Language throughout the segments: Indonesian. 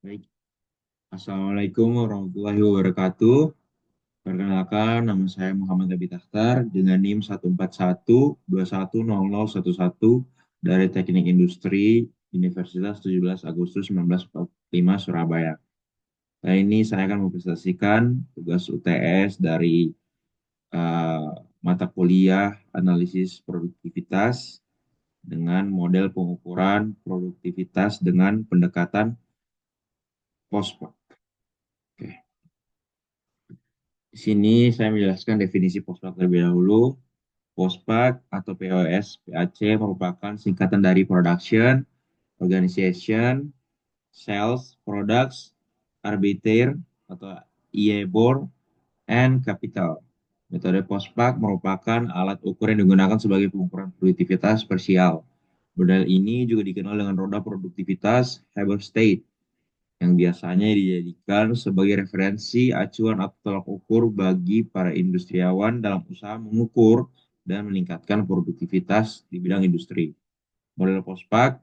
Baik. Assalamualaikum warahmatullahi wabarakatuh. Perkenalkan, nama saya Muhammad Abi Takhtar dengan NIM 141210011 dari Teknik Industri Universitas 17 Agustus 1945 Surabaya. Kali ini saya akan mempresentasikan tugas UTS dari eh, mata kuliah analisis produktivitas dengan model pengukuran produktivitas dengan pendekatan POSPA. Oke. Di sini saya menjelaskan definisi POSPAK terlebih dahulu. POSPAK atau POS, PAC merupakan singkatan dari Production, Organization, Sales, Products, Arbiter atau IEBOR, and Capital. Metode POSPAK merupakan alat ukur yang digunakan sebagai pengukuran produktivitas parsial. Model ini juga dikenal dengan roda produktivitas Haber-State yang biasanya dijadikan sebagai referensi acuan atau tolak ukur bagi para industriawan dalam usaha mengukur dan meningkatkan produktivitas di bidang industri. Model POSPAK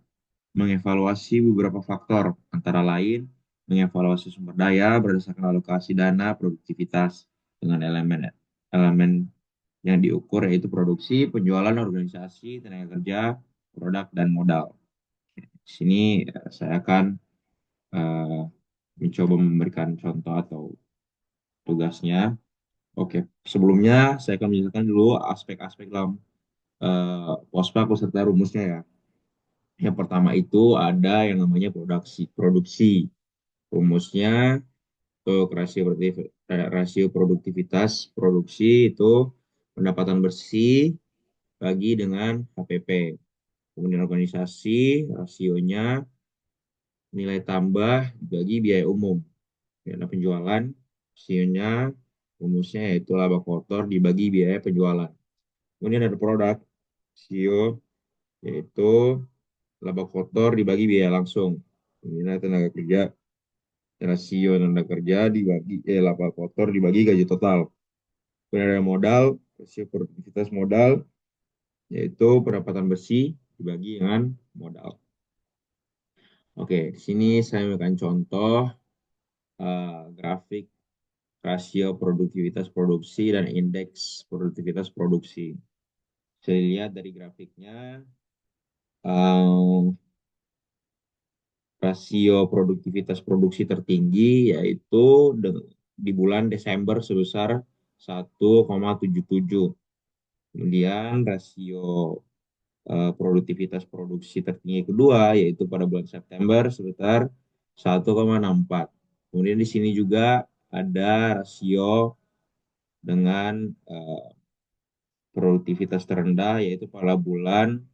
mengevaluasi beberapa faktor, antara lain mengevaluasi sumber daya berdasarkan alokasi dana produktivitas dengan elemen yang diukur yaitu produksi, penjualan, organisasi, tenaga kerja, produk, dan modal. Di sini saya akan eh, mencoba memberikan contoh atau tugasnya. Oke, sebelumnya saya akan menjelaskan dulu aspek-aspek dalam POSPA beserta rumusnya ya. Yang pertama itu ada yang namanya produksi. Rumusnya untuk rasio produktivitas produksi itu pendapatan bersih bagi dengan HPP. Kemudian organisasi, rasionya nilai tambah bagi biaya umum. Dana penjualan, rasionya rumusnya yaitu laba kotor dibagi biaya penjualan. Kemudian ada produk, rasio yaitu laba kotor dibagi biaya langsung. Kemudian ada tenaga kerja, rasio tenaga kerja dibagi laba kotor dibagi gaji total. Kemudian ada modal, rasio produktivitas modal yaitu pendapatan bersih dibagi dengan modal. Oke, di sini saya memberikan contoh grafik rasio produktivitas produksi dan indeks produktivitas produksi. Saya lihat dari grafiknya, eh, rasio produktivitas produksi tertinggi yaitu di bulan Desember sebesar 1,77. Kemudian rasio produktivitas produksi tertinggi kedua yaitu pada bulan September sebesar 1,64. Kemudian di sini juga ada rasio dengan produktivitas terendah yaitu pada bulan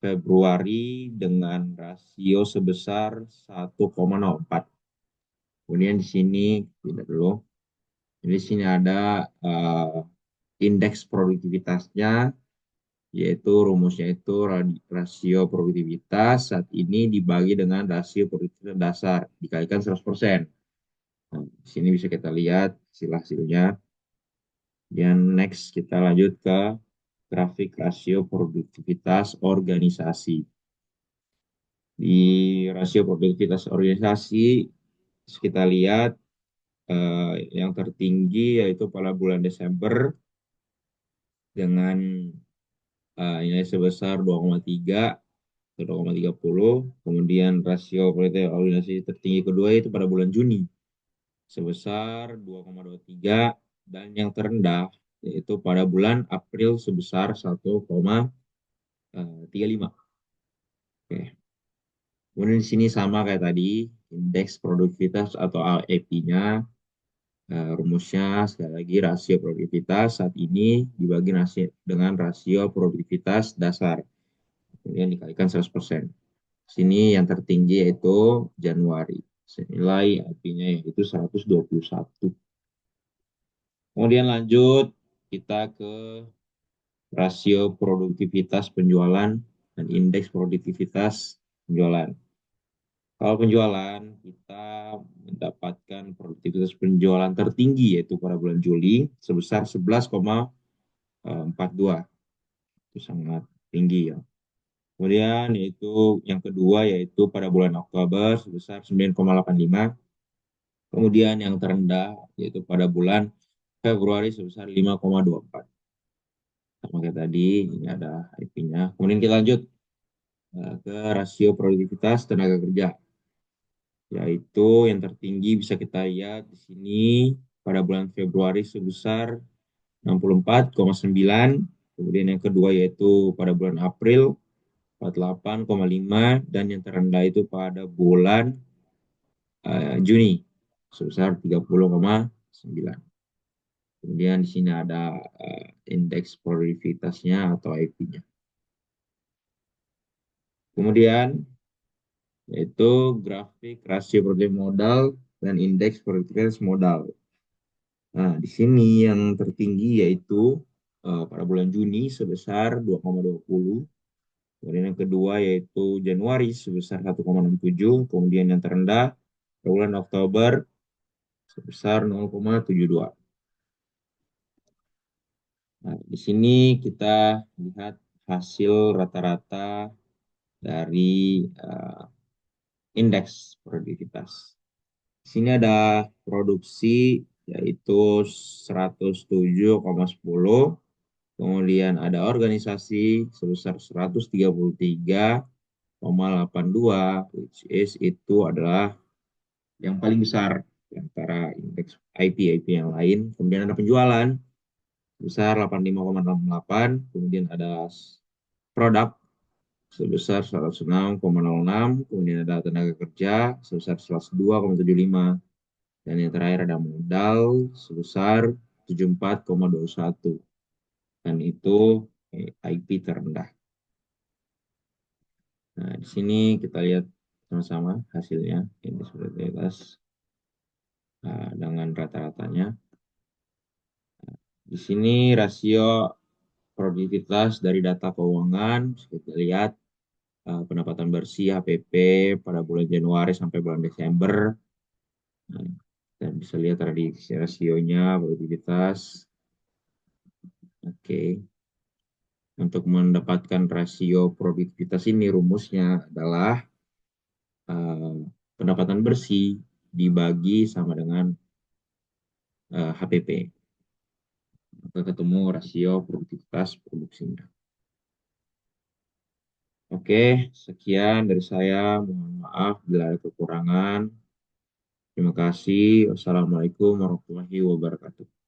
Februari dengan rasio sebesar 1,04. Kemudian di sini tidak dulu. Di sini ada indeks produktivitasnya, yaitu rumusnya itu rasio produktivitas saat ini dibagi dengan rasio produktivitas dasar dikalikan 100%. Nah, di sini bisa kita lihat hasil-hasilnya. Dan next kita lanjut ke grafik rasio produktivitas organisasi. Di rasio produktivitas organisasi kita lihat yang tertinggi yaitu pada bulan Desember dengan nilai sebesar 2,3 atau 2,30. Kemudian rasio produktivitas organisasi tertinggi kedua itu pada bulan Juni sebesar 2,23 dan yang terendah yaitu pada bulan April sebesar 1,35. Oke. Kemudian di sini sama kayak tadi, indeks produktivitas atau AEP-nya. Rumusnya sekali lagi rasio produktivitas saat ini dibagi dengan rasio produktivitas dasar. Kemudian dikalikan 100%. Sini yang tertinggi yaitu Januari. Senilai IP-nya yaitu 121. Kemudian lanjut kita ke rasio produktivitas penjualan dan indeks produktivitas penjualan. Kalau penjualan, kita mendapatkan produktivitas penjualan tertinggi yaitu pada bulan Juli sebesar 11,42. Itu sangat tinggi ya. Kemudian yaitu yang kedua yaitu pada bulan Oktober sebesar 9,85. Kemudian yang terendah yaitu pada bulan Februari sebesar 5,24. Sama kayak tadi, ini ada IP-nya. Kemudian kita lanjut ke rasio produktivitas tenaga kerja, yaitu yang tertinggi bisa kita lihat di sini pada bulan Februari sebesar 64,9. Kemudian yang kedua yaitu pada bulan April 48,5 dan yang terendah itu pada bulan Juni sebesar 30,9. Kemudian di sini ada indeks produktivitasnya atau IP-nya. Kemudian yaitu grafik rasio produktif modal dan indeks produktivitas modal. Nah, di sini yang tertinggi yaitu pada bulan Juni sebesar 2,20. Kemudian yang kedua yaitu Januari sebesar 1,67. Kemudian yang terendah pada bulan Oktober sebesar 0,72. Nah, di sini kita lihat hasil rata-rata dari uh, indeks produktivitas. Di sini ada produksi yaitu 107,10, kemudian ada organisasi sebesar 133,82, which is itu adalah yang paling besar di antara indeks IP yang lain. Kemudian ada penjualan sebesar 85,68, kemudian ada produk sebesar 106,06, kemudian ada tenaga kerja sebesar 102,75, dan yang terakhir ada modal sebesar 74,21, dan itu IP terendah. Nah, di sini kita lihat sama-sama hasilnya, ini seperti dengan rata-ratanya. Di sini rasio produktivitas dari data keuangan, kita lihat pendapatan bersih HPP pada bulan Januari sampai bulan Desember. Nah, kita bisa lihat tadi rasionya, produktivitas. Oke. Untuk mendapatkan rasio produktivitas ini rumusnya adalah eh, pendapatan bersih dibagi sama dengan HPP. Maka ketemu rasio produktivitas produksinya. Oke, sekian dari saya. Mohon maaf bila ada kekurangan. Terima kasih. Wassalamualaikum warahmatullahi wabarakatuh.